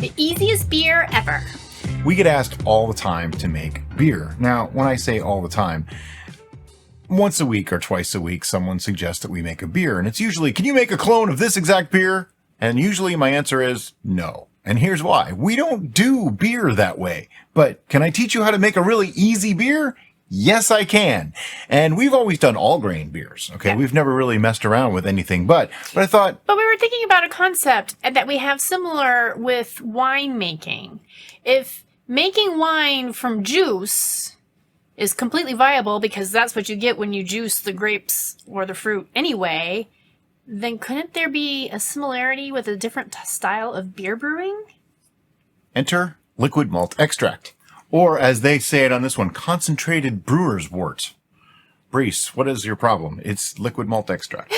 The easiest beer ever. We get asked all the time to make beer. Now, when I say all the time, once a week or twice a week, someone suggests that we make a beer. And it's usually, can you make a clone of this exact beer? And usually my answer is no. And here's why. We don't do beer that way. But can I teach you how to make a really easy beer? Yes, I can. And we've always done all grain beers. Okay. Yeah. We've never really messed around with anything, but I thought. But we were thinking about a concept that we have similar with wine making. If making wine from juice is completely viable because that's what you get when you juice the grapes or the fruit anyway, then couldn't there be a similarity with a different style of beer brewing? Enter liquid malt extract. Or, as they say it on this one, concentrated brewer's wort. Brees, what is your problem? It's liquid malt extract.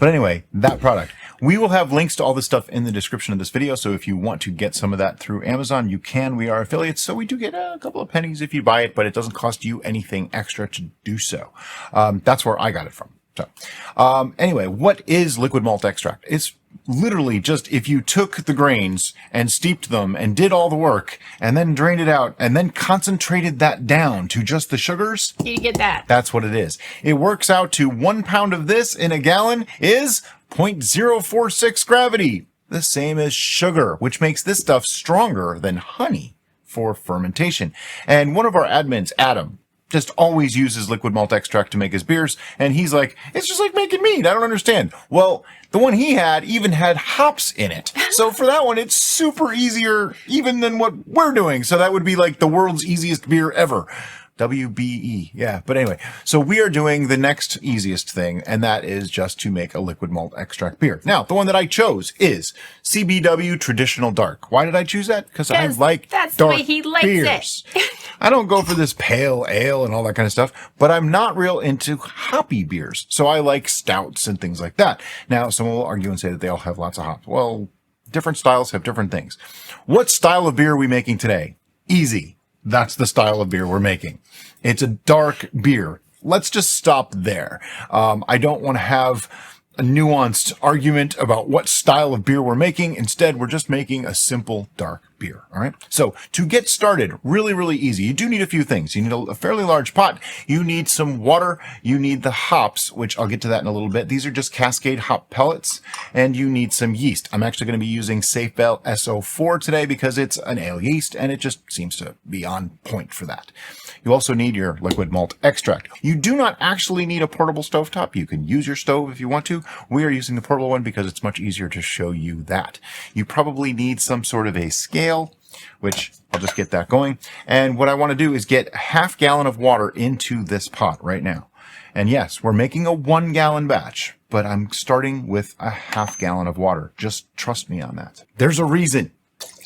But anyway, that product. We will have links to all this stuff in the description of this video, so if you want to get some of that through Amazon, you can. We are affiliates, so we do get a couple of pennies if you buy it, but it doesn't cost you anything extra to do so. That's where I got it from. So, anyway, what is liquid malt extract? It's literally just if you took the grains and steeped them and did all the work and then drained it out and then concentrated that down to just the sugars. You get that. That's what it is. It works out to 1 pound of this in a gallon is 0.046 gravity. The same as sugar, which makes this stuff stronger than honey for fermentation. And one of our admins, Adam, just always uses liquid malt extract to make his beers. And he's like, it's just like making mead. I don't understand. Well, the one he had even had hops in it. So for that one, it's super easier even than what we're doing. So that would be like the world's easiest beer ever. WBE. Yeah. But anyway, so we are doing the next easiest thing, and that is just to make a liquid malt extract beer. Now, the one that I chose is CBW Traditional Dark. Why did I choose that? Because I like that's dark the way he likes beers. it. I don't go for this pale ale and all that kind of stuff, but I'm not real into hoppy beers. So I like stouts and things like that. Now, someone will argue and say that they all have lots of hops. Well, different styles have different things. What style of beer are we making today? Easy. That's the style of beer we're making. It's a dark beer. Let's just stop there. I don't want to have a nuanced argument about what style of beer we're making. Instead, we're just making a simple dark beer. All right. So to get started, really, really easy. You do need a few things. You need a fairly large pot. You need some water. You need the hops, which I'll get to that in a little bit. These are just Cascade hop pellets, and you need some yeast. I'm actually going to be using Safebell SO4 today because it's an ale yeast and it just seems to be on point for that. You also need your liquid malt extract. You do not actually need a portable stovetop. You can use your stove if you want to. We are using the portable one because it's much easier to show you that. You probably need some sort of a scale, which I'll just get that going. And what I want to do is get a half gallon of water into this pot right now. And yes, we're making a 1 gallon batch, but I'm starting with a half gallon of water. Just trust me on that. There's a reason.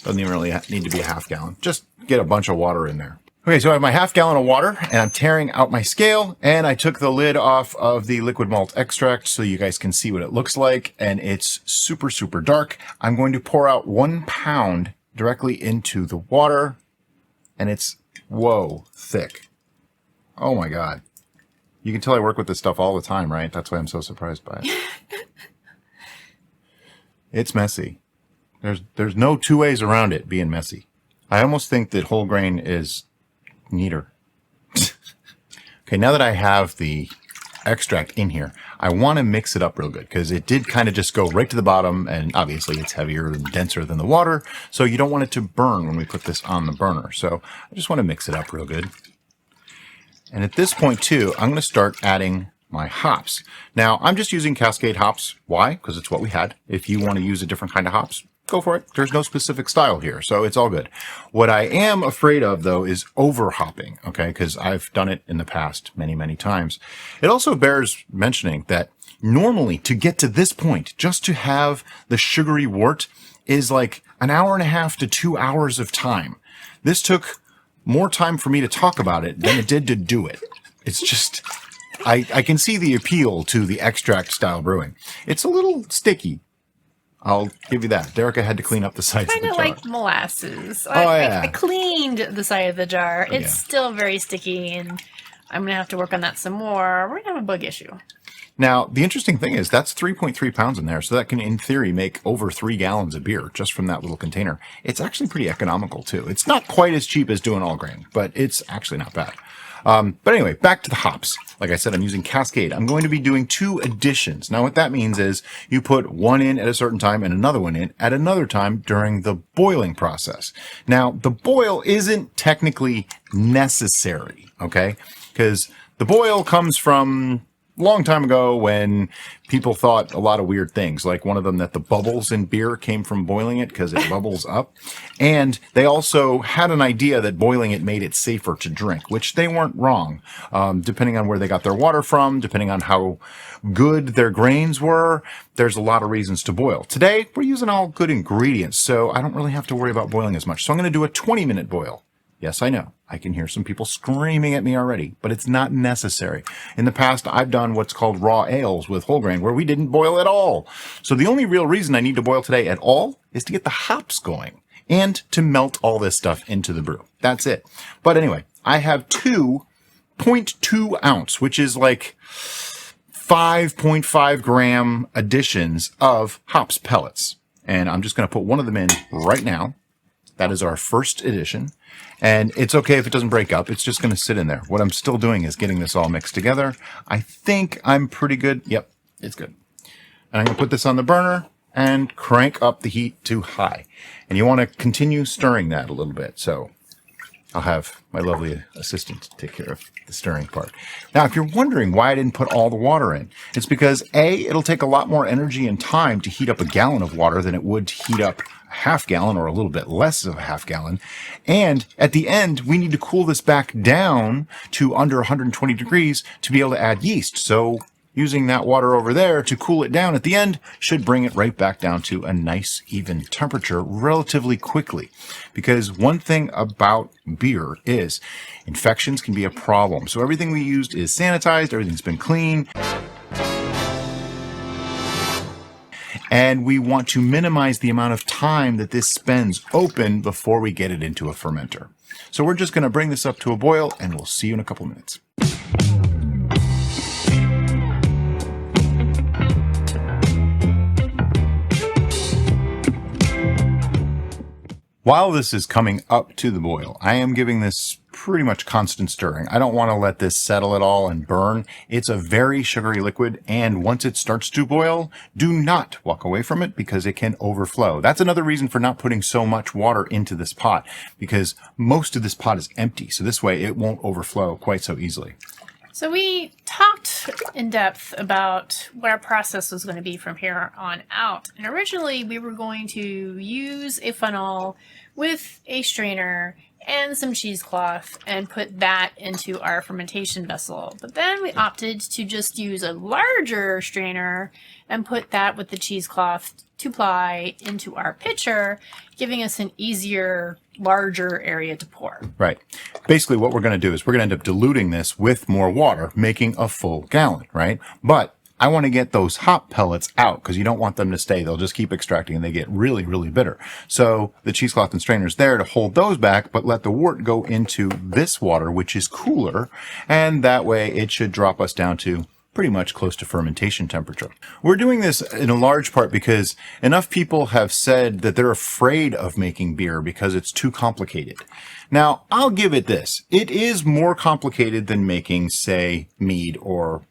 Doesn't even really need to be a half gallon. Just get a bunch of water in there. Okay, so I have my half gallon of water and I'm tearing out my scale, and I took the lid off of the liquid malt extract so you guys can see what it looks like, and it's super, super dark. I'm going to pour out 1 pound directly into the water, and it's, whoa, thick. Oh my God. You can tell I work with this stuff all the time, right? That's why I'm so surprised by it. It's messy. There's no two ways around it being messy. I almost think that whole grain is neater. Okay, now that I have the extract in here, I want to mix it up real good because it did kind of just go right to the bottom, and obviously it's heavier and denser than the water, so you don't want it to burn when we put this on the burner. So I just want to mix it up real good. And at this point too, I'm going to start adding my hops. Now, I'm just using Cascade hops. Why? Because it's what we had. If you want to use a different kind of hops, go for it. There's no specific style here, so it's all good. What I am afraid of, though, is over-hopping, okay? Because I've done it in the past many, many times. It also bears mentioning that normally to get to this point, just to have the sugary wort, is like 1.5 hours to 2 hours of time. This took more time for me to talk about it than it did to do it. It's just, I can see the appeal to the extract style brewing. It's a little sticky. I'll give you that. Derica had to clean up the sides of the jar. Kind of like molasses. Yeah. I cleaned the side of the jar. It's still very sticky, and I'm going to have to work on that some more. We're going to have a bug issue. Now, the interesting thing is that's 3.3 pounds in there. So that can, in theory, make over 3 gallons of beer just from that little container. It's actually pretty economical, too. It's not quite as cheap as doing all grain, but it's actually not bad. But anyway, back to the hops. Like I said, I'm using Cascade. I'm going to be doing 2 additions. Now, what that means is you put one in at a certain time and another one in at another time during the boiling process. Now, the boil isn't technically necessary, okay? Because the boil comes from a long time ago when people thought a lot of weird things, like one of them that the bubbles in beer came from boiling it because it bubbles up. And they also had an idea that boiling it made it safer to drink, which they weren't wrong, depending on where they got their water from, depending on how good their grains were. There's a lot of reasons to boil. Today, we're using all good ingredients, so I don't really have to worry about boiling as much. So I'm going to do a 20-minute boil. Yes, I know. I can hear some people screaming at me already, but it's not necessary. In the past, I've done what's called raw ales with whole grain where we didn't boil at all. So the only real reason I need to boil today at all is to get the hops going and to melt all this stuff into the brew. That's it. But anyway, I have 2.2 ounce, which is like 5.5 gram additions of hops pellets. And I'm just going to put one of them in right now. That is our first addition. And it's okay if it doesn't break up. It's just going to sit in there. What I'm still doing is getting this all mixed together. I think I'm pretty good. Yep, it's good. And I'm going to put this on the burner and crank up the heat to high. And you want to continue stirring that a little bit. So I'll have my lovely assistant take care of the stirring part. Now, if you're wondering why I didn't put all the water in, it's because A, it'll take a lot more energy and time to heat up a gallon of water than it would to heat up a half gallon or a little bit less of a half gallon. And at the end, we need to cool this back down to under 120 degrees to be able to add yeast. So using that water over there to cool it down at the end should bring it right back down to a nice, even temperature relatively quickly. Because one thing about beer is infections can be a problem. So everything we used is sanitized, everything's been clean. And we want to minimize the amount of time that this spends open before we get it into a fermenter. So we're just going to bring this up to a boil and we'll see you in a couple minutes. While this is coming up to the boil, I am giving this pretty much constant stirring. I don't want to let this settle at all and burn. It's a very sugary liquid, and once it starts to boil, do not walk away from it because it can overflow. That's another reason for not putting so much water into this pot, because most of this pot is empty, so this way it won't overflow quite so easily. So we talked in depth about what our process was going to be from here on out. And originally we were going to use a funnel with a strainer and some cheesecloth and put that into our fermentation vessel. But then we opted to just use a larger strainer and put that with the cheesecloth 2-ply into our pitcher, giving us an easier, larger area to pour. Right. Basically, what we're going to do is we're going to end up diluting this with more water, making a full gallon, right? But I want to get those hop pellets out because you don't want them to stay. They'll just keep extracting and they get really, really bitter. So the cheesecloth and strainer is there to hold those back, but let the wort go into this water, which is cooler. And that way it should drop us down to pretty much close to fermentation temperature. We're doing this in a large part because enough people have said that they're afraid of making beer because it's too complicated. Now, I'll give it this. It is more complicated than making, say, mead or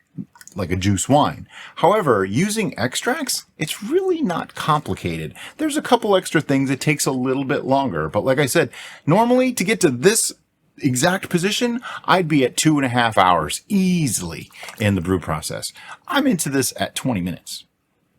like a juice wine. However, using extracts, it's really not complicated. There's a couple extra things. It takes a little bit longer. But like I said, normally to get to this exact position, I'd be at 2.5 hours easily in the brew process. I'm into this at 20 minutes.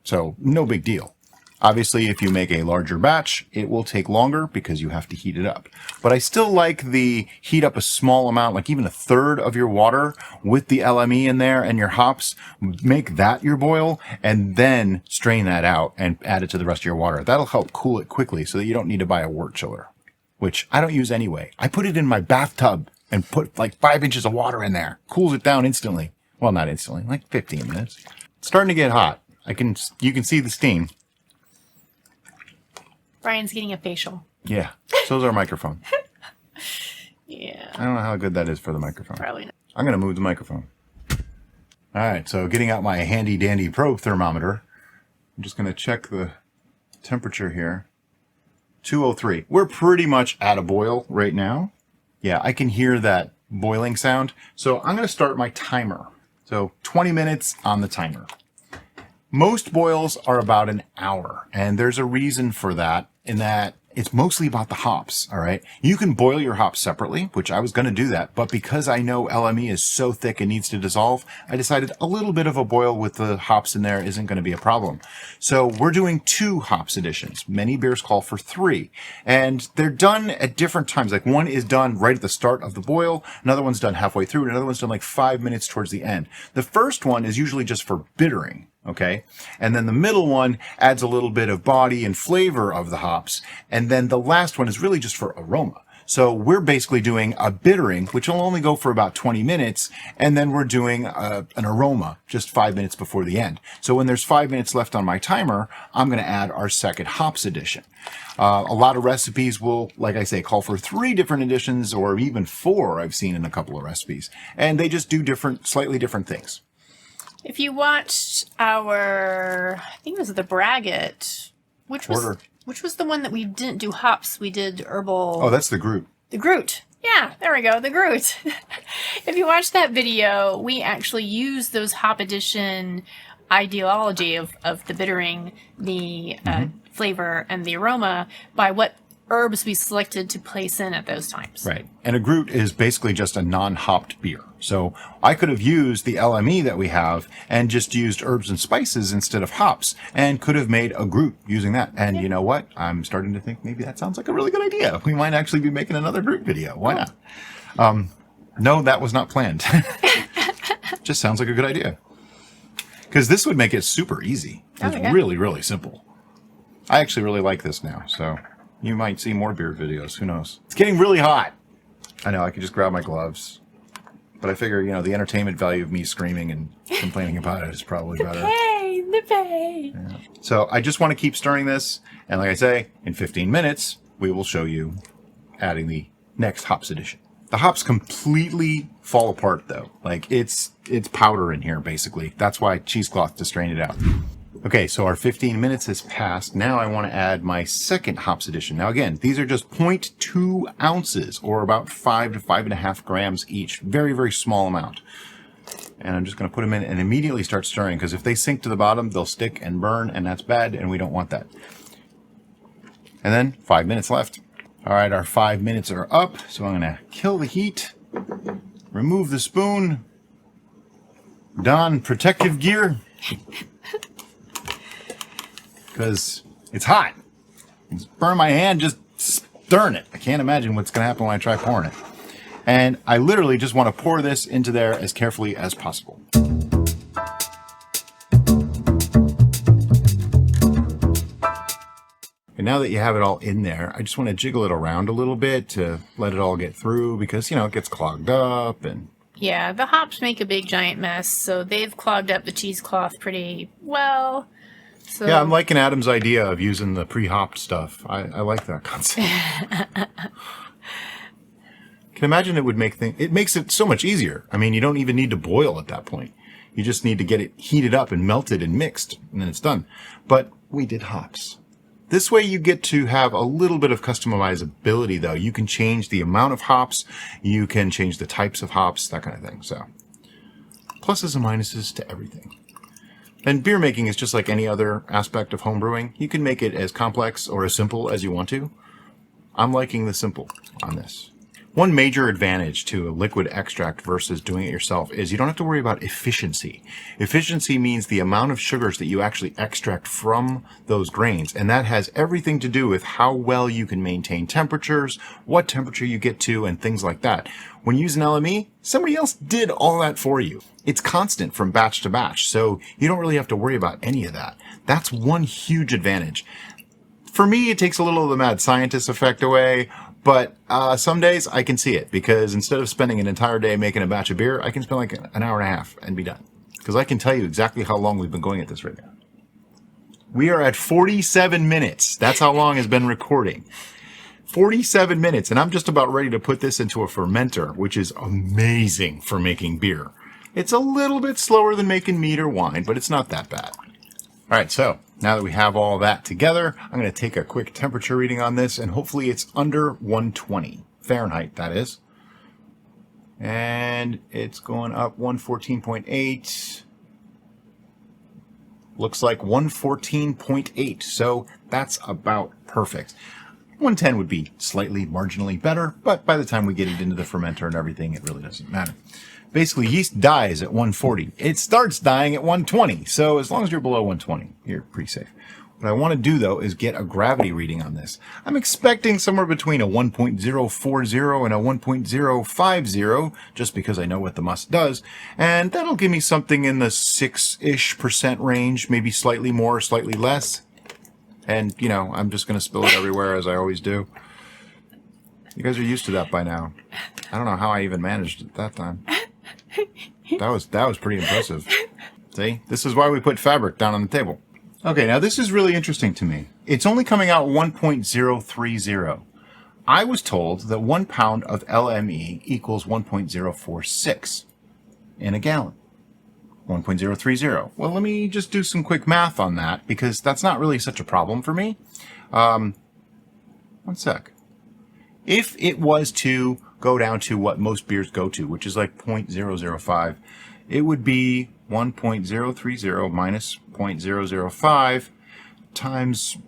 So no big deal. Obviously, if you make a larger batch, it will take longer because you have to heat it up. But I still like the heat up a small amount, like even a third of your water with the LME in there and your hops, make that your boil and then strain that out and add it to the rest of your water. That'll help cool it quickly so that you don't need to buy a wort chiller, which I don't use anyway. I put it in my bathtub and put like 5 inches of water in there. Cools it down instantly. Well, not instantly, like 15 minutes. It's starting to get hot. You can see the steam. Brian's getting a facial. Yeah, so's our microphone. Yeah. I don't know how good that is for the microphone. Probably not. I'm going to move the microphone. All right, so getting out my handy dandy probe thermometer. I'm just going to check the temperature here. 203. We're pretty much at a boil right now. Yeah, I can hear that boiling sound. So I'm going to start my timer. So 20 minutes on the timer. Most boils are about an hour, and there's a reason for that, in that it's mostly about the hops, all right? You can boil your hops separately, which I was going to do that, but because I know LME is so thick and needs to dissolve, I decided a little bit of a boil with the hops in there isn't going to be a problem. So we're doing 2 hops additions. Many beers call for 3, and they're done at different times. Like one is done right at the start of the boil, another one's done halfway through, and another one's done like 5 minutes towards the end. The first one is usually just for bittering. Okay. And then the middle one adds a little bit of body and flavor of the hops. And then the last one is really just for aroma. So we're basically doing a bittering, which will only go for about 20 minutes. And then we're doing an aroma just 5 minutes before the end. So when there's 5 minutes left on my timer, I'm going to add our second hops addition. A lot of recipes will, like I say, call for 3 different additions, or even 4 I've seen in a couple of recipes. And they just do slightly different things. If you watched our, I think it was the Braggot, which was the one that we didn't do hops, we did herbal. Oh, that's the Groot. The Groot. Yeah, there we go, the Groot. If you watch that video, we actually use those hop addition ideology of the bittering, the flavor, and the aroma by what herbs we selected to place in at those times. Right. And a Groot is basically just a non-hopped beer. So I could have used the LME that we have and just used herbs and spices instead of hops, and could have made a Groot using that. And you know what? I'm starting to think maybe that sounds like a really good idea. We might actually be making another Groot video. Why not? No, that was not planned. Just sounds like a good idea. Because this would make it super easy. It's really, really simple. I actually really like this now, so you might see more beer videos. Who knows? It's getting really hot. I know, I could just grab my gloves. But I figure, the entertainment value of me screaming and complaining about it is probably better. The pain. Yeah. So I just want to keep stirring this. And like I say, in 15 minutes, we will show you adding the next hops addition. The hops completely fall apart, though. Like, it's powder in here, basically. That's why cheesecloth to strain it out. Okay, so our 15 minutes has passed. Now I want to add my second hops addition. Now again, these are just 0.2 ounces, or about 5 to 5.5 grams each. Very, very small amount. And I'm just going to put them in and immediately start stirring, because if they sink to the bottom, they'll stick and burn, and that's bad, and we don't want that. And then 5 minutes left. All right, our 5 minutes are up, so I'm going to kill the heat, remove the spoon, don protective gear. Because it's hot. It's burn my hand just stirring it. I can't imagine what's going to happen when I try pouring it. And I literally just want to pour this into there as carefully as possible. And now that you have it all in there, I just want to jiggle it around a little bit to let it all get through, because, it gets clogged up. And yeah, the hops make a big giant mess, so they've clogged up the cheesecloth pretty well. So, yeah, I'm liking Adam's idea of using the pre-hopped stuff. I like that concept. Can imagine it would it makes it so much easier. I mean, you don't even need to boil at that point. You just need to get it heated up and melted and mixed, and then it's done. But we did hops. This way you get to have a little bit of customizability, though. You can change the amount of hops. You can change the types of hops, that kind of thing. So, pluses and minuses to everything. And beer making is just like any other aspect of home brewing. You can make it as complex or as simple as you want to. I'm liking the simple on this. One major advantage to a liquid extract versus doing it yourself is you don't have to worry about efficiency. Efficiency means the amount of sugars that you actually extract from those grains, and that has everything to do with how well you can maintain temperatures, what temperature you get to, and things like that. When you use an LME, somebody else did all that for you. It's constant from batch to batch, so you don't really have to worry about any of that. That's one huge advantage. For me, it takes a little of the mad scientist effect away, but some days I can see it, because instead of spending an entire day making a batch of beer, I can spend like an hour and a half and be done. Because I can tell you exactly how long we've been going at this right now. We are at 47 minutes. That's how long it's been recording. 47 minutes, and I'm just about ready to put this into a fermenter, which is amazing for making beer. It's a little bit slower than making mead or wine, but it's not that bad. All right, so now that we have all that together, I'm going to take a quick temperature reading on this, and hopefully it's under 120 Fahrenheit, that is. And it's going up 114.8. Looks like 114.8, so that's about perfect. 110 would be slightly marginally better, but by the time we get it into the fermenter and everything, it really doesn't matter. Basically, yeast dies at 140. It starts dying at 120, so as long as you're below 120, you're pretty safe. What I want to do, though, is get a gravity reading on this. I'm expecting somewhere between a 1.040 and a 1.050, just because I know what the must does, and that'll give me something in the 6-ish% range, maybe slightly more, slightly less. And, you know, I'm just going to spill it everywhere, as I always do. You guys are used to that by now. I don't know how I even managed it that time. That was pretty impressive. See? This is why we put fabric down on the table. Okay, now this is really interesting to me. It's only coming out 1.030. I was told that 1 pound of LME equals 1.046 in a gallon. 1.030. Well, let me just do some quick math on that, because that's not really such a problem for me. One sec. If it was to go down to what most beers go to, which is like 0.005, it would be 1.030 minus 0.005 times,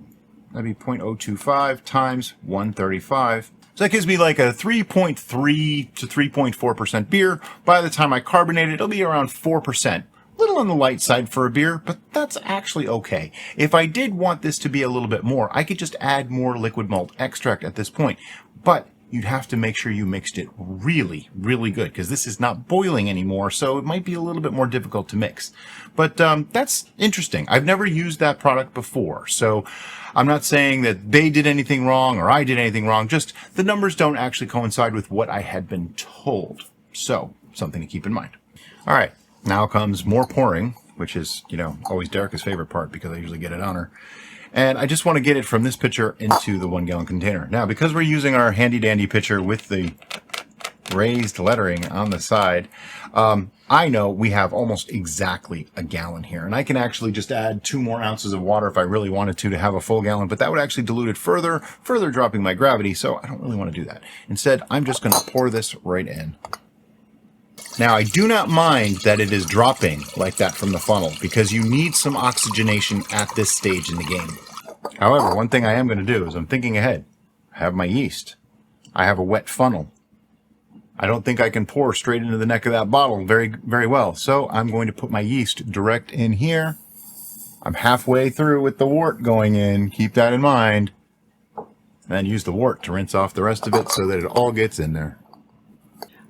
that'd be 0.025 times 135. So that gives me like a 3.3 to 3.4% beer. By the time I carbonate it, it'll be around 4%. A little on the light side for a beer, but that's actually okay. If I did want this to be a little bit more, I could just add more liquid malt extract at this point. But you'd have to make sure you mixed it really, really good, because this is not boiling anymore, so it might be a little bit more difficult to mix. But that's interesting. I've never used that product before, so I'm not saying that they did anything wrong or I did anything wrong, just the numbers don't actually coincide with what I had been told. So, something to keep in mind. All right, now comes more pouring, which is, you know, always Derica's favorite part, because I usually get it on her. And I just want to get it from this pitcher into the 1 gallon container. Now, because we're using our handy dandy pitcher with the raised lettering on the side, I know we have almost exactly a gallon here. And I can actually just add 2 more ounces of water if I really wanted to have a full gallon, but that would actually dilute it further dropping my gravity. So I don't really want to do that. Instead, I'm just going to pour this right in. Now, I do not mind that it is dropping like that from the funnel, because you need some oxygenation at this stage in the game. However, one thing I am going to do is I'm thinking ahead. I have my yeast. I have a wet funnel. I don't think I can pour straight into the neck of that bottle very, very well. So I'm going to put my yeast direct in here. I'm halfway through with the wort going in. Keep that in mind. And then use the wort to rinse off the rest of it so that it all gets in there.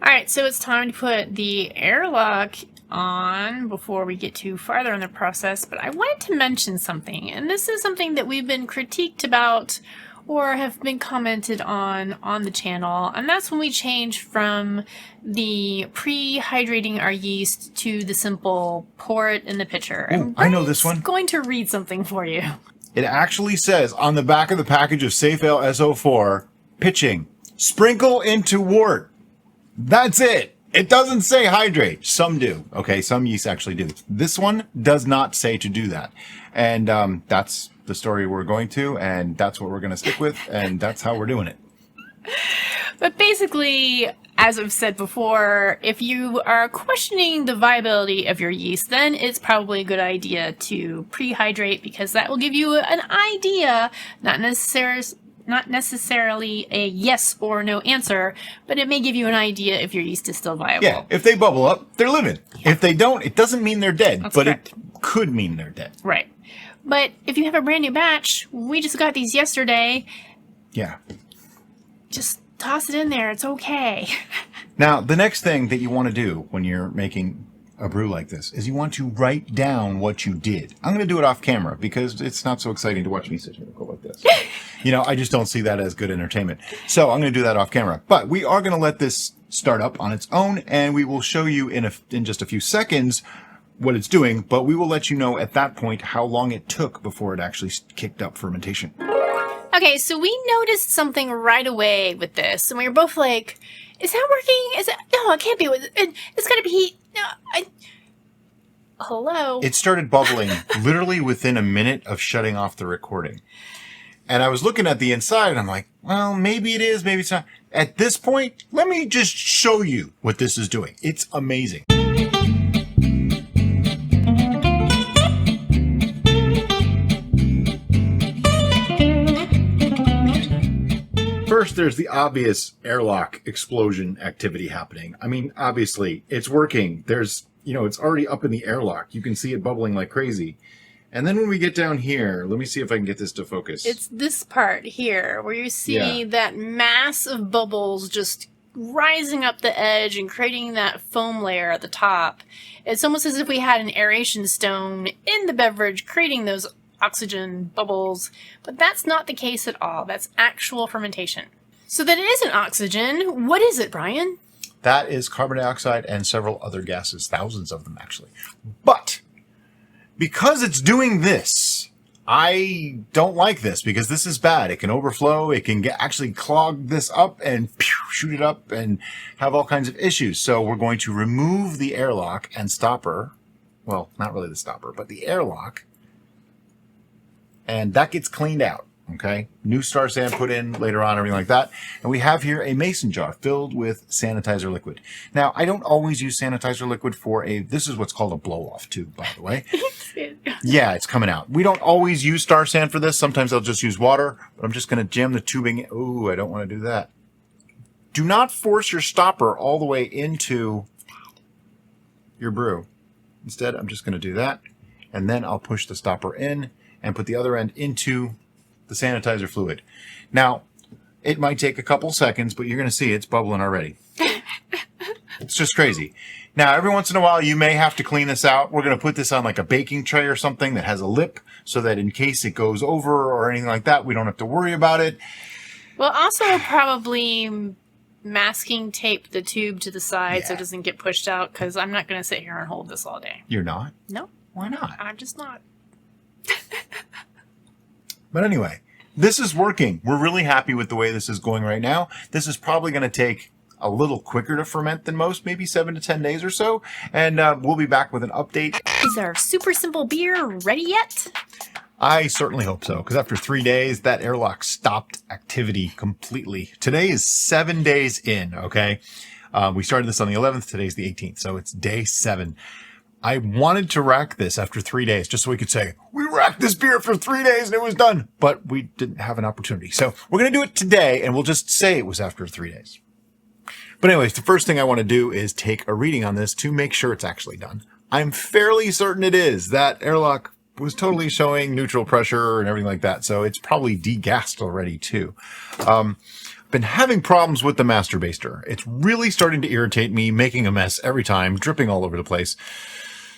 All right, so it's time to put the airlock on before we get too farther in the process, but I wanted to mention something, and this is something that we've been critiqued about or have been commented on the channel, and that's when we change from the pre-hydrating our yeast to the simple pour it in the pitcher. Ooh, I know this one. I'm going to read something for you. It actually says on the back of the package of Safe Ale SO4, pitching, sprinkle into wort. That's it. It doesn't say hydrate. Some do. Okay, some yeasts actually do. This one does not say to do that. And that's the story we're going to, and that's what we're going to stick with, and that's how we're doing it. But basically, as I've said before, if you are questioning the viability of your yeast, then it's probably a good idea to pre-hydrate, because that will give you an idea, not necessarily a yes or no answer, but it may give you an idea if your yeast is still viable. Yeah, if they bubble up, they're living. Yeah. If they don't, it doesn't mean they're dead, That's but correct. It could mean they're dead. Right. But if you have a brand new batch, we just got these yesterday. Yeah. Just toss it in there. It's okay. Now, the next thing that you want to do when you're making a brew like this is you want to write down what you did. I'm going to do it off camera because it's not so exciting to watch me sit here and go like this. You know, I just don't see that as good entertainment. So I'm going to do that off camera. But we are going to let this start up on its own, and we will show you in just a few seconds what it's doing, but we will let you know at that point how long it took before it actually kicked up fermentation. Okay, so we noticed something right away with this, and we were both like, Is that working? Is it? No, it can't be. It's got to be heat. No, hello? It started bubbling literally within a minute of shutting off the recording. And I was looking at the inside and I'm like, well, maybe it is, maybe it's not. At this point, let me just show you what this is doing. It's amazing. First, there's the obvious airlock explosion activity happening. I mean, obviously, it's working. There's, it's already up in the airlock. You can see it bubbling like crazy. And then when we get down here, let me see if I can get this to focus. It's this part here where you see that mass of bubbles just rising up the edge and creating that foam layer at the top. It's almost as if we had an aeration stone in the beverage creating those oxygen bubbles, but that's not the case at all. That's actual fermentation. So that it isn't oxygen. What is it, Brian? That is carbon dioxide and several other gases, thousands of them actually. But because it's doing this, I don't like this because this is bad. It can overflow. It can actually clog this up and shoot it up and have all kinds of issues. So we're going to remove the airlock and stopper. Well, not really the stopper, but the airlock. And that gets cleaned out, okay? New star sand put in later on, everything like that. And we have here a mason jar filled with sanitizer liquid. Now, I don't always use sanitizer liquid for this is what's called a blow-off tube, by the way. Yeah, it's coming out. We don't always use star sand for this. Sometimes I'll just use water, but I'm just going to jam the tubing in. Ooh, I don't want to do that. Do not force your stopper all the way into your brew. Instead, I'm just going to do that, and then I'll push the stopper in and put the other end into the sanitizer fluid. Now, it might take a couple seconds, but you're going to see it's bubbling already. It's just crazy. Now, every once in a while, you may have to clean this out. We're going to put this on like a baking tray or something that has a lip so that in case it goes over or anything like that, we don't have to worry about it. Well, also probably masking tape the tube to the side so it doesn't get pushed out, because I'm not going to sit here and hold this all day. You're not? No. Why not? I'm just not. But anyway, this is working. We're really happy with the way this is going right now. This is probably going to take a little quicker to ferment than most, maybe 7 to 10 days or so. And we'll be back with an update. Is our super simple beer ready yet? I certainly hope so, because after 3 days, that airlock stopped activity completely. Today is 7 days in, okay? We started this on the 11th. Today's the 18th, so it's day 7. I wanted to rack this after 3 days, just so we could say, we racked this beer for 3 days and it was done. But we didn't have an opportunity. So we're going to do it today, and we'll just say it was after 3 days. But anyways, the first thing I want to do is take a reading on this to make sure it's actually done. I'm fairly certain it is. That airlock was totally showing neutral pressure and everything like that. So it's probably degassed already too. Been having problems with the master baster. It's really starting to irritate me, making a mess every time, dripping all over the place.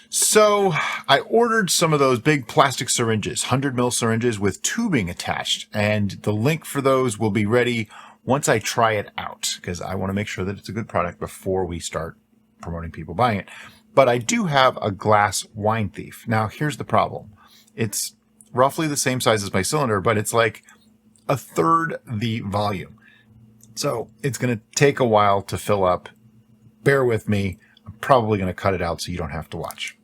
So I ordered some of those big plastic syringes, 100 ml syringes with tubing attached, and the link for those will be ready once I try it out, because I want to make sure that it's a good product before we start promoting people buying it. But I do have a glass wine thief. Now, here's the problem. It's roughly the same size as my cylinder, but it's like a third the volume. So it's going to take a while to fill up. Bear with me. I'm probably going to cut it out so you don't have to watch.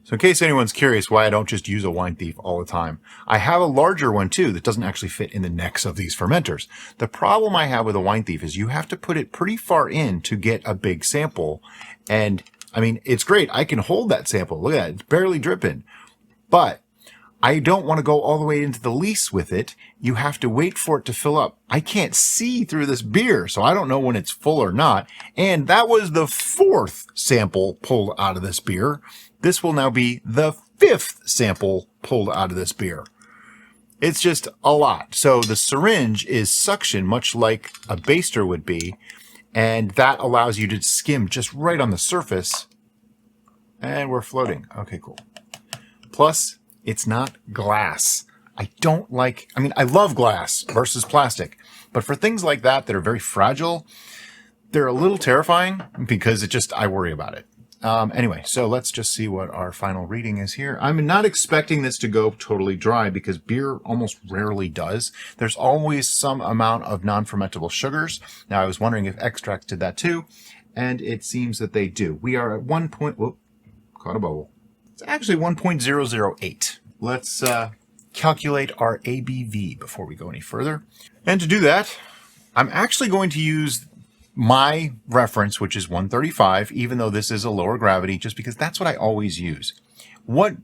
So in case anyone's curious why I don't just use a wine thief all the time, I have a larger one too that doesn't actually fit in the necks of these fermenters. The problem I have with a wine thief is you have to put it pretty far in to get a big sample. And I mean, it's great. I can hold that sample. Look at it. It's barely dripping. But I don't want to go all the way into the lease with it. You have to wait for it to fill up. I can't see through this beer, so I don't know when it's full or not. And that was the 4th sample pulled out of this beer. This will now be the 5th sample pulled out of this beer. It's just a lot. So the syringe is suction, much like a baster would be. And that allows you to skim just right on the surface. And we're floating. Okay, cool. Plus, it's not glass. I love glass versus plastic. But for things like that are very fragile, they're a little terrifying because I worry about it. Anyway, so let's just see what our final reading is here. I'm not expecting this to go totally dry because beer almost rarely does. There's always some amount of non-fermentable sugars. Now, I was wondering if extracts did that too, and it seems that they do. We are at 1 point... Whoop, caught a bubble. It's actually 1.008. Let's calculate our ABV before we go any further. And to do that, I'm actually going to use my reference, which is 135, even though this is a lower gravity, just because that's what I always use. What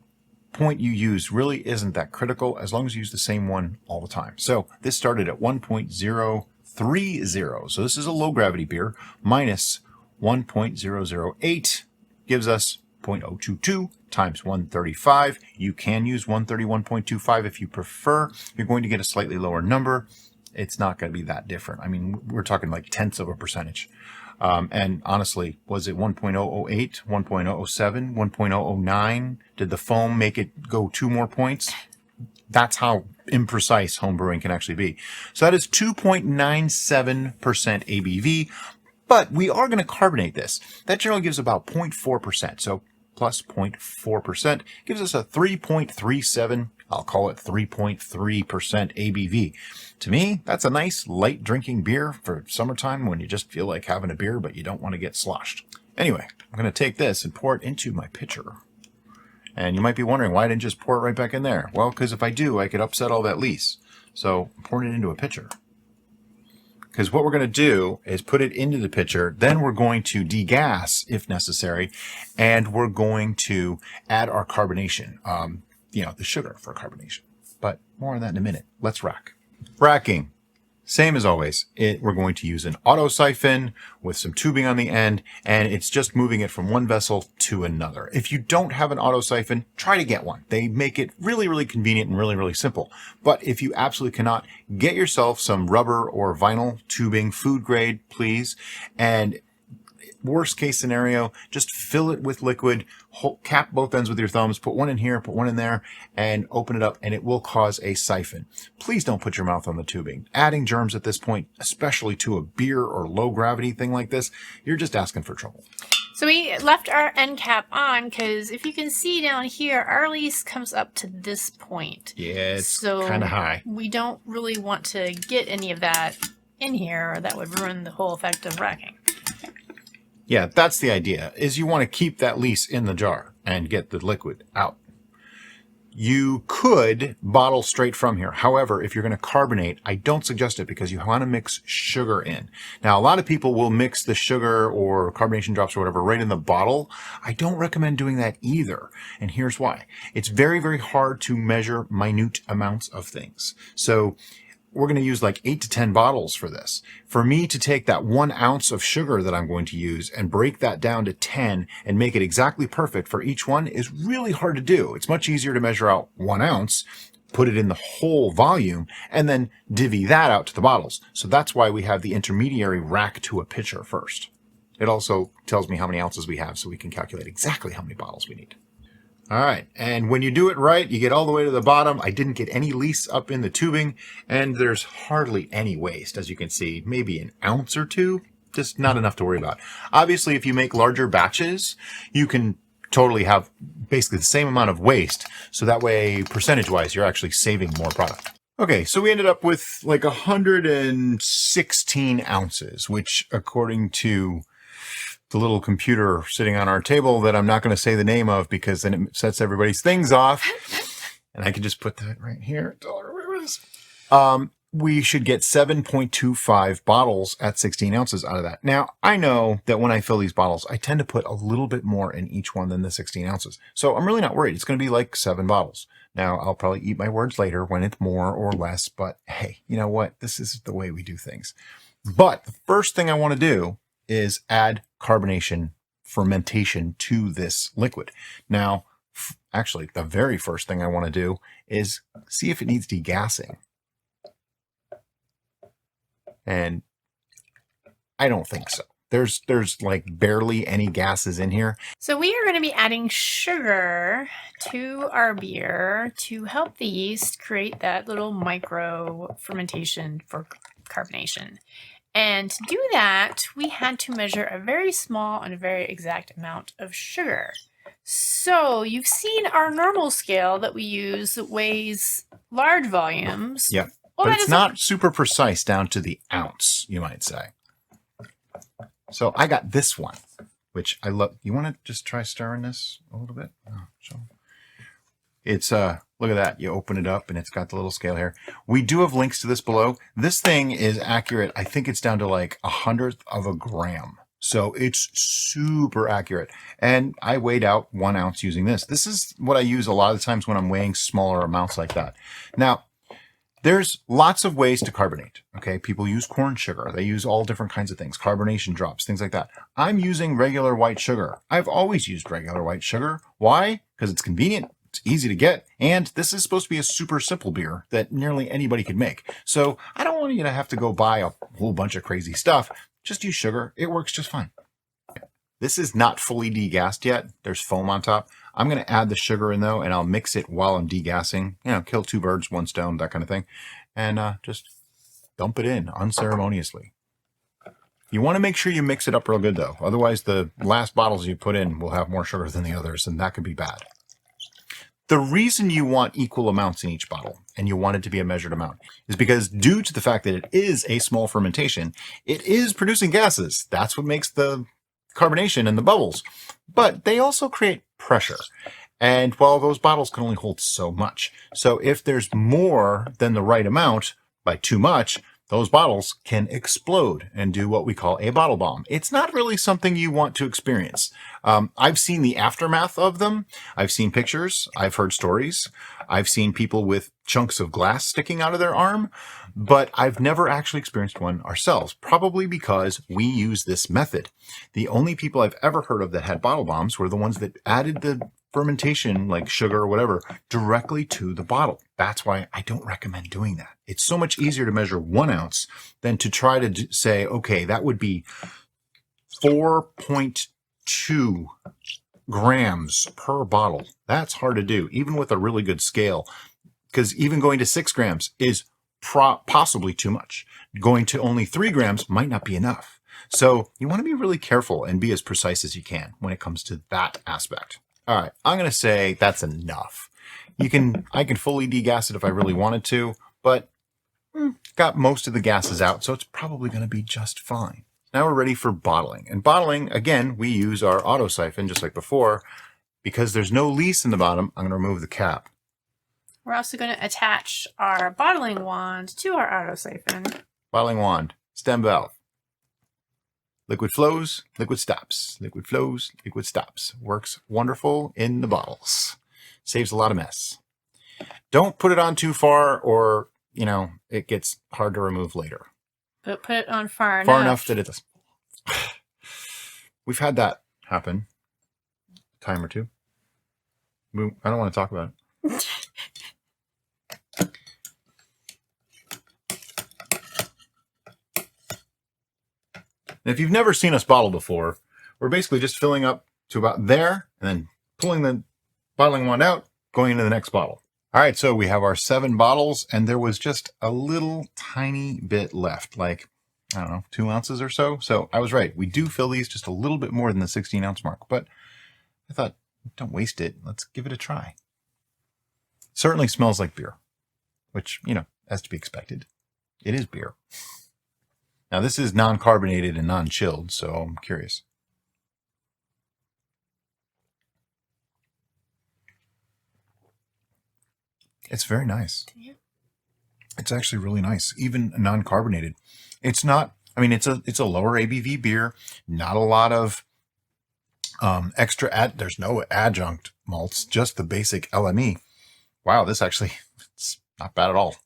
point you use really isn't that critical as long as you use the same one all the time. So this started at 1.030. So this is a low gravity beer minus 1.008 gives us 0.022 times 135. You can use 131.25 if you prefer. You're going to get a slightly lower number. It's not going to be that different. I mean, we're talking like tenths of a percentage. And honestly, was it 1.008, 1.007, 1.009? Did the foam make it go 2 more points? That's how imprecise homebrewing can actually be. So that is 2.97% ABV, but we are going to carbonate this. That generally gives about 0.4%. So plus 0.4% gives us a 3.37, I'll call it 3.3% ABV. To me, that's a nice light drinking beer for summertime when you just feel like having a beer, but you don't want to get sloshed. Anyway, I'm going to take this and pour it into my pitcher. And you might be wondering, why I didn't just pour it right back in there? Well, because if I do, I could upset all that lees. So I'm pouring it into a pitcher. Because what we're going to do is put it into the pitcher, then we're going to degas if necessary, and we're going to add our carbonation, the sugar for carbonation. But more on that in a minute. Let's rack. Racking. Same as always. We're going to use an auto siphon with some tubing on the end, and it's just moving it from one vessel to another. If you don't have an auto siphon, try to get one. They make it really, really convenient and really, really simple. But if you absolutely cannot, get yourself some rubber or vinyl tubing, food grade, please. And worst case scenario, just fill it with liquid, cap both ends with your thumbs, put one in here, put one in there, and open it up, and it will cause a siphon. Please don't put your mouth on the tubing. Adding germs at this point, especially to a beer or low gravity thing like this, you're just asking for trouble. So we left our end cap on because if you can see down here, our lease comes up to this point. Yeah, it's kind of high. We don't really want to get any of that in here, or that would ruin the whole effect of racking. Yeah, that's the idea, is you want to keep that lease in the jar and get the liquid out. You could bottle straight from here. However, if you're going to carbonate, I don't suggest it because you want to mix sugar in. Now, a lot of people will mix the sugar or carbonation drops or whatever right in the bottle. I don't recommend doing that either. And here's why. It's very, very hard to measure minute amounts of things. So we're going to use like 8 to 10 bottles for this. For me to take that 1 ounce of sugar that I'm going to use and break that down to 10 and make it exactly perfect for each one is really hard to do. It's much easier to measure out 1 ounce, put it in the whole volume, and then divvy that out to the bottles. So that's why we have the intermediary rack to a pitcher first. It also tells me how many ounces we have so we can calculate exactly how many bottles we need. All right, and when you do it right, you get all the way to the bottom. I didn't get any lease up in the tubing, and there's hardly any waste, as you can see. Maybe an ounce or two, just not enough to worry about. Obviously, if you make larger batches, you can totally have basically the same amount of waste, so that way, percentage-wise, you're actually saving more product. Okay, so we ended up with like 116 ounces, which according to the little computer sitting on our table that I'm not going to say the name of because then it sets everybody's things off. And I can just put that right here. We should get 7.25 bottles at 16 ounces out of that. Now, I know that when I fill these bottles, I tend to put a little bit more in each one than the 16 ounces. So I'm really not worried. It's going to be like 7 bottles. Now, I'll probably eat my words later when it's more or less, but hey, you know what? This is the way we do things. But the first thing I want to do is add carbonation fermentation to this liquid. Now, actually, the very first thing I want to do is see if it needs degassing. And I don't think so. There's like barely any gases in here. So we are going to be adding sugar to our beer to help the yeast create that little micro fermentation for carbonation. And to do that, we had to measure a very small and a very exact amount of sugar. So you've seen our normal scale that we use that weighs large volumes. Yep. Well, but that it's isn't- not super precise down to the ounce, you might say. So I got this one, which I love. You want to just try stirring this a little bit? Oh, so it's look at that. You open it up and it's got the little scale here. We do have links to this below. This thing is accurate. I think it's down to like 1/100th of a gram. So it's super accurate. And I weighed out 1 ounce using this. This is what I use a lot of the times when I'm weighing smaller amounts like that. Now, there's lots of ways to carbonate. Okay, people use corn sugar. They use all different kinds of things, carbonation drops, things like that. I'm using regular white sugar. I've always used regular white sugar. Why? Because it's convenient, it's easy to get, and this is supposed to be a super simple beer that nearly anybody could make. So I don't want you to have to go buy a whole bunch of crazy stuff. Just use sugar. It works just fine. This is not fully degassed yet. There's foam on top. I'm going to add the sugar in though, and I'll mix it while I'm degassing. You know, kill 2 birds, 1 stone, that kind of thing. And just dump it in unceremoniously. You want to make sure you mix it up real good though. Otherwise, the last bottles you put in will have more sugar than the others, and that could be bad. The reason you want equal amounts in each bottle, and you want it to be a measured amount, is because due to the fact that it is a small fermentation, it is producing gases. That's what makes the carbonation and the bubbles. But they also create pressure. And well, those bottles can only hold so much. So if there's more than the right amount by too much, those bottles can explode and do what we call a bottle bomb. It's not really something you want to experience. I've seen the aftermath of them. I've seen pictures. I've heard stories. I've seen people with chunks of glass sticking out of their arm, but I've never actually experienced one ourselves, probably because we use this method. The only people I've ever heard of that had bottle bombs were the ones that added the fermentation, like sugar or whatever, directly to the bottle. That's why I don't recommend doing that. It's so much easier to measure 1 ounce than to try to say, okay, that would be 4.2 grams per bottle. That's hard to do, even with a really good scale, because even going to 6 grams is possibly too much. Going to only 3 grams might not be enough. So you want to be really careful and be as precise as you can when it comes to that aspect. All right, I'm going to say that's enough. I can fully degas it if I really wanted to, but got most of the gases out, so it's probably going to be just fine. Now we're ready for bottling. And bottling, again, we use our auto siphon just like before. Because there's no lease in the bottom, I'm going to remove the cap. We're also going to attach our bottling wand to our auto siphon. Bottling wand, stem valve. Liquid flows, liquid stops. Liquid flows, liquid stops. Works wonderful in the bottles. Saves a lot of mess. Don't put it on too far or, you know, it gets hard to remove later. But put it on far enough. Far enough that it does. We've had that happen a time or two. I don't want to talk about it. And if you've never seen us bottle before, we're basically just filling up to about there and then pulling the bottling wand out, going into the next bottle. All right, so we have our 7 bottles and there was just a little tiny bit left, like, I don't know, 2 ounces or so. So I was right. We do fill these just a little bit more than the 16-ounce mark, but I thought, don't waste it. Let's give it a try. Certainly smells like beer, which, you know, as to be expected. It is beer. Now, this is non-carbonated and non-chilled, so I'm curious. It's very nice. Yeah. It's actually really nice, even non-carbonated. It's not, I mean, it's a lower ABV beer, not a lot of there's no adjunct malts, just the basic LME. Wow, this actually, it's not bad at all.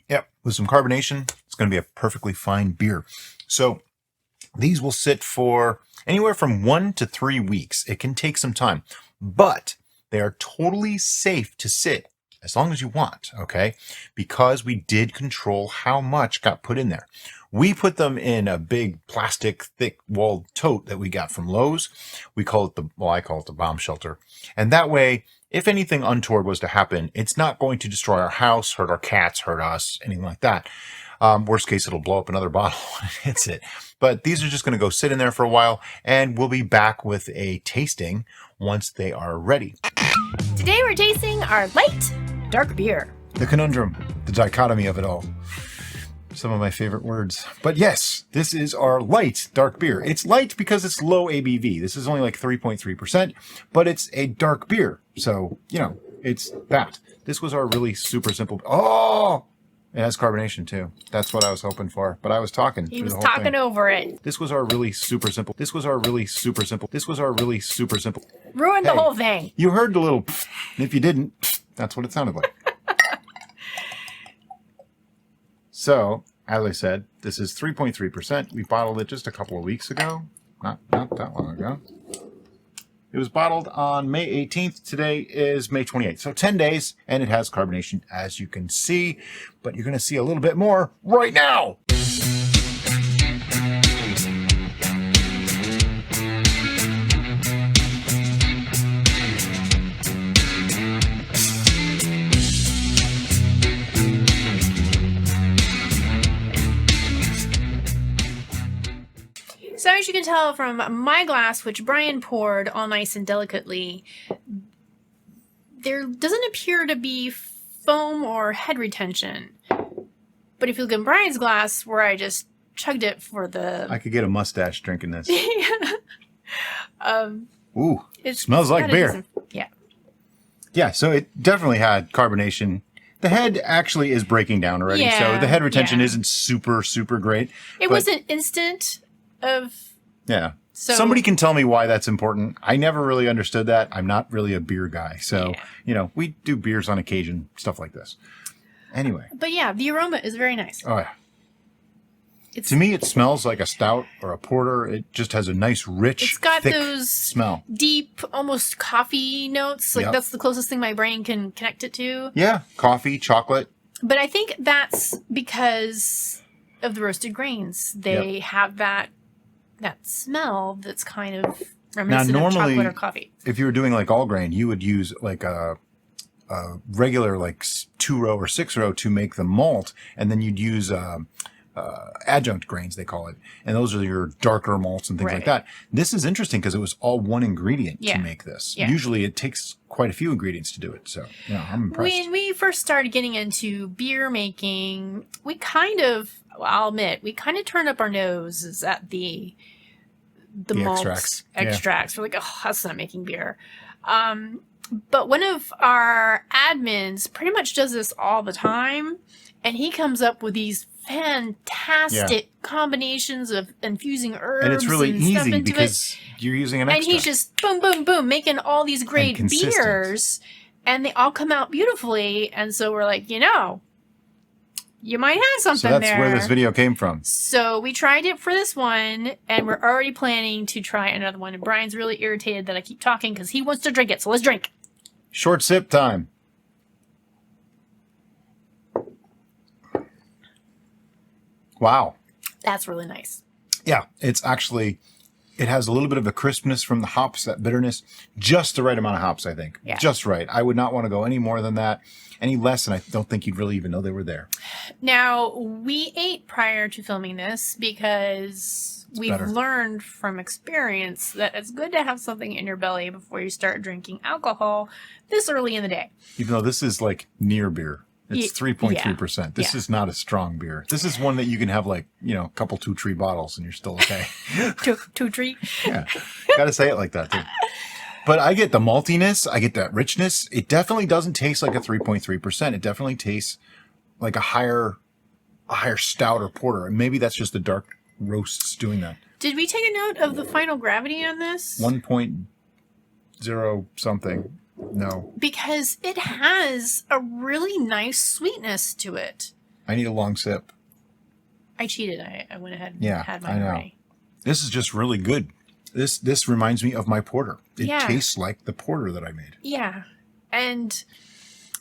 Yep, with some carbonation, it's going to be a perfectly fine beer. So these will sit for anywhere from 1 to 3 weeks. It can take some time, but they are totally safe to sit as long as you want, okay? Because we did control how much got put in there. We put them in a big plastic thick-walled tote that we got from Lowe's. We call it I call it the bomb shelter. And that way if anything untoward was to happen, it's not going to destroy our house, hurt our cats, hurt us, anything like that. Worst case, it'll blow up another bottle when it hits it. But these are just going to go sit in there for a while, and we'll be back with a tasting once they are ready. Today we're tasting our light dark beer. The conundrum, the dichotomy of it all. Some of my favorite words. But yes, this is our light dark beer. It's light because it's low ABV. This is only like 3.3%, but it's a dark beer. So, you know, it's that. This was our really super simple. Oh, it has carbonation too. That's what I was hoping for. But I was talking. He was talking over it. This was our really super simple. This was our really super simple. This was our really super simple. Ruined the whole thing. You heard the little pfft, and if you didn't, pfft, that's what it sounded like. So, as I said, this is 3.3%. We bottled it just a couple of weeks ago. Not that long ago. It was bottled on May 18th. Today is May 28th. So 10 days, and it has carbonation, as you can see. But you're going to see a little bit more right now. So as you can tell from my glass, which Brian poured all nice and delicately, there doesn't appear to be foam or head retention. But if you look in Brian's glass, where I just chugged it for the... I could get a mustache drinking this. Ooh, it smells like beer. Yeah. Yeah, so it definitely had carbonation. The head actually is breaking down already, so the head retention isn't super, super great. It was an instant of... Yeah. So, somebody can tell me why that's important. I never really understood that. I'm not really a beer guy. So, you know, we do beers on occasion, stuff like this. Anyway. But yeah, the aroma is very nice. Oh, yeah. To me, it smells like a stout or a porter. It just has a nice, rich, thick those smell. Deep, almost coffee notes. Like that's the closest thing my brain can connect it to. Yeah, coffee, chocolate. But I think that's because of the roasted grains. They have that smell that's kind of reminiscent of chocolate or coffee. If you were doing like all grain, you would use like a regular like 2-row or 6-row to make the malt, and then you'd use adjunct grains, they call it, and those are your darker malts and things like that. This is interesting because it was all one ingredient to make this. Usually it takes quite a few ingredients to do it, so I'm impressed. When we first started getting into beer making, we kind of, I'll admit, we kind of turned up our noses at the malt extracts. We're like, oh, that's not making beer. But one of our admins pretty much does this all the time, and he comes up with these fantastic combinations of infusing herbs. And it's really easy because you're using an extract. And he's just boom, boom, boom, making all these great beers, and they all come out beautifully. And so we're like, you might have something there. So that's where this video came from. So we tried it for this one, and we're already planning to try another one. And Brian's really irritated that I keep talking because he wants to drink it. So let's drink. Short sip time. Wow. That's really nice. Yeah, it's actually, it has a little bit of the crispness from the hops, that bitterness. Just the right amount of hops, I think. Yeah. Just right. I would not want to go any more than that. Any less, and I don't think you'd really even know they were there. Now, we ate prior to filming this because we've learned from experience that it's good to have something in your belly before you start drinking alcohol this early in the day. Even though this is like near beer. It's 3.3%. This is not a strong beer. This is one that you can have like, a couple 2-tree bottles and you're still okay. Two-tree? Yeah. Got to say it like that too. But I get the maltiness. I get that richness. It definitely doesn't taste like a 3.3%. It definitely tastes like a higher stout or porter. And maybe that's just the dark roasts doing that. Did we take a note of the final gravity on this? 1.0 something. No. Because it has a really nice sweetness to it. I need a long sip. I cheated. I went ahead and had mine already. This is just really good. This reminds me of my porter. It tastes like the porter that I made. Yeah. And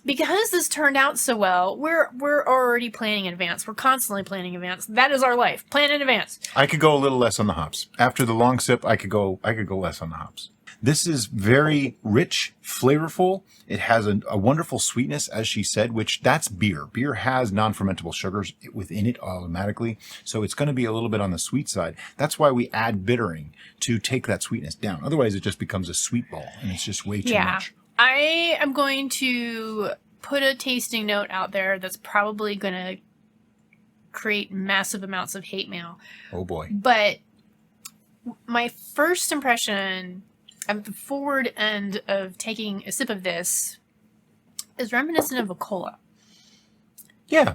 because this turned out so well, we're already planning in advance. We're constantly planning in advance. That is our life. Plan in advance. I could go a little less on the hops. After the long sip, I could go less on the hops. This is very rich, flavorful. It has a wonderful sweetness, as she said, which that's beer. Beer has non-fermentable sugars within it automatically. So it's going to be a little bit on the sweet side. That's why we add bittering to take that sweetness down. Otherwise, it just becomes a sweet ball and it's just way too much. I am going to put a tasting note out there that's probably going to create massive amounts of hate mail. Oh boy. But my first impression at the forward end of taking a sip of this is reminiscent of a cola. Yeah.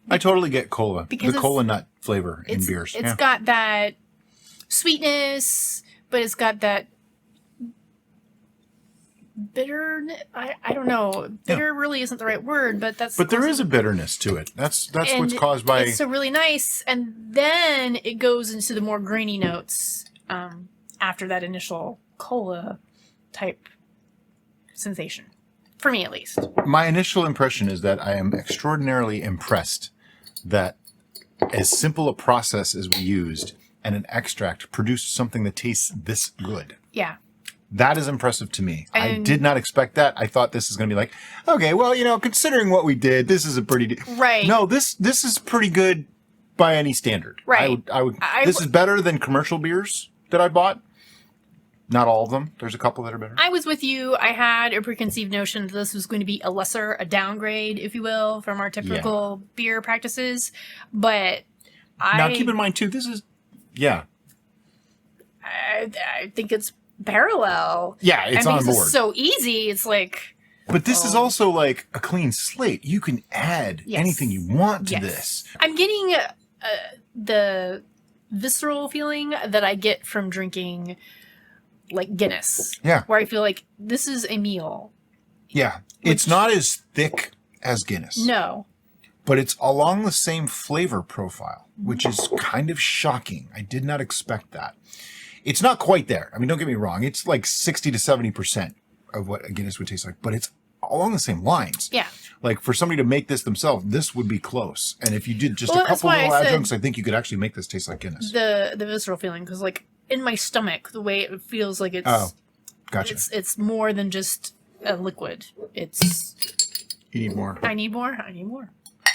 I totally get cola. Because the cola nut flavor in beers. It's got that sweetness, but it's got that bitter. I don't know. Bitter really isn't the right word, but that's. But there is a bitterness to it. That's what's caused by. It's so really nice, and then it goes into the more grainy notes after that initial cola type sensation, for me at least. My initial impression is that I am extraordinarily impressed that as simple a process as we used and an extract produced something that tastes this good. Yeah. That is impressive to me. I did not expect that. I thought this is going to be like, okay, well, considering what we did, this is a pretty... Right. No, this is pretty good by any standard. Right. This is better than commercial beers that I bought. Not all of them. There's a couple that are better. I was with you. I had a preconceived notion that this was going to be a downgrade, if you will, from our typical beer practices. But now keep in mind too, this is, I think it's parallel. Yeah, it's on board. It's so easy. It's like... But this is also like a clean slate. You can add anything you want to this. I'm getting the visceral feeling that I get from drinking like Guinness. Yeah. Where I feel like this is a meal. Yeah. It's not as thick as Guinness. No. But it's along the same flavor profile, which is kind of shocking. I did not expect that. It's not quite there. I mean, don't get me wrong. It's like 60 to 70% of what a Guinness would taste like, but it's along the same lines. Yeah. Like for somebody to make this themselves, this would be close. And if you did just a couple little adjuncts, I think you could actually make this taste like Guinness. The visceral feeling, because like in my stomach, the way it feels like it's... Oh, gotcha. It's more than just a liquid. It's... You need more. I need more. I need more.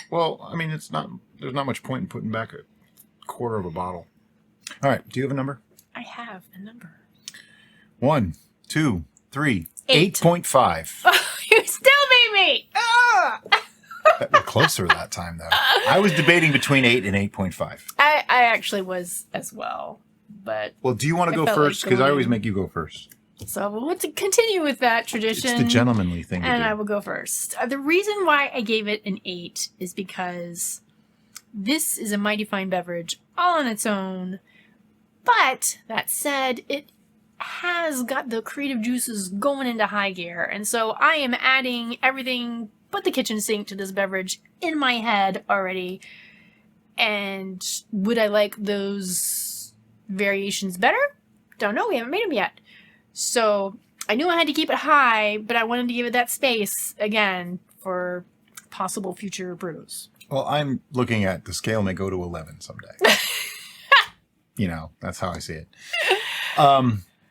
Well, I mean, there's not much point in putting back a quarter of a bottle. All right. Do you have a number? I have a number. 1, 2, 3, 8. 8.5. Oh, you still beat me! Ah! We're closer that time, though. I was debating between 8 and 8.5. I actually was as well, but... Well, do you want to go first? Because I always make you go first. So we'll continue with that tradition. It's the gentlemanly thing to do. And I will go first. The reason why I gave it an 8 is because this is a mighty fine beverage all on its own. But that said, it has got the creative juices going into high gear. And so I am adding everything but the kitchen sink to this beverage in my head already. And would I like those variations better? Don't know. We haven't made them yet. So I knew I had to keep it high, but I wanted to give it that space again for possible future brews. Well, I'm looking at the scale may go to 11 someday. That's how I see it.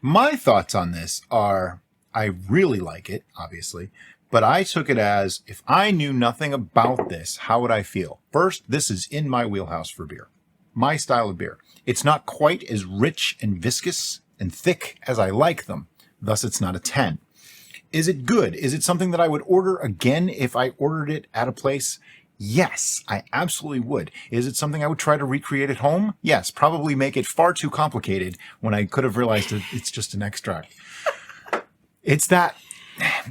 My thoughts on this are I really like it, obviously, but I took it as if I knew nothing about this, how would I feel? First, this is in my wheelhouse for beer. My style of beer. It's not quite as rich and viscous and thick as I like them. Thus, it's not a 10. Is it good? Is it something that I would order again if I ordered it at a place? Yes, I absolutely would. Is it something I would try to recreate at home? Yes, probably make it far too complicated when I could have realized that it's just an extract. It's that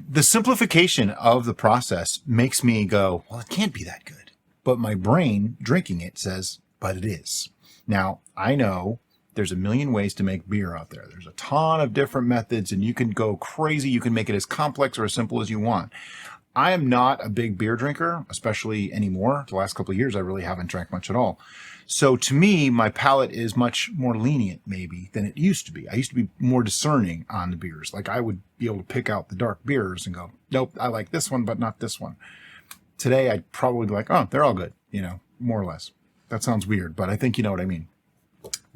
the simplification of the process makes me go, well, it can't be that good. But my brain drinking it says, but it is. Now, I know there's a million ways to make beer out there. There's a ton of different methods and you can go crazy. You can make it as complex or as simple as you want. I am not a big beer drinker, especially anymore. The last couple of years, I really haven't drank much at all. So to me, my palate is much more lenient maybe than it used to be. I used to be more discerning on the beers. Like I would be able to pick out the dark beers and go, nope, I like this one, but not this one. Today, I'd probably be like, oh, they're all good, more or less. That sounds weird, but I think you know what I mean.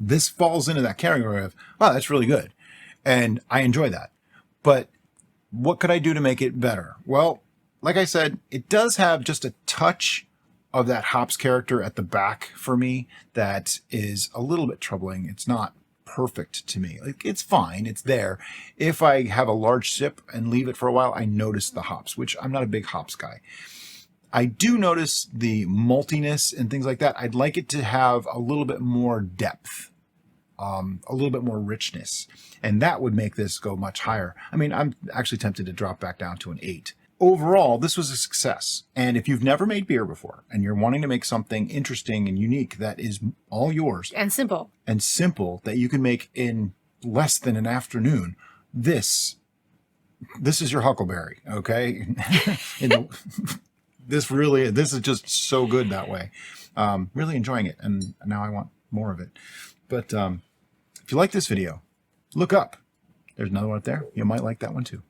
This falls into that category of, wow, that's really good. And I enjoy that. But what could I do to make it better? Well, like I said, it does have just a touch of that hops character at the back for me that is a little bit troubling. It's not perfect to me. Like, it's fine. It's there. If I have a large sip and leave it for a while, I notice the hops, which I'm not a big hops guy. I do notice the maltiness and things like that. I'd like it to have a little bit more depth, a little bit more richness, and that would make this go much higher. I mean, I'm actually tempted to drop back down to an 8. Overall, this was a success. And if you've never made beer before and you're wanting to make something interesting and unique that is all yours And simple. that you can make in less than an afternoon, this is your Huckleberry, okay? This is just so good that way. Really enjoying it, and now I want more of it. But if you like this video, look up. There's another one up there. You might like that one too.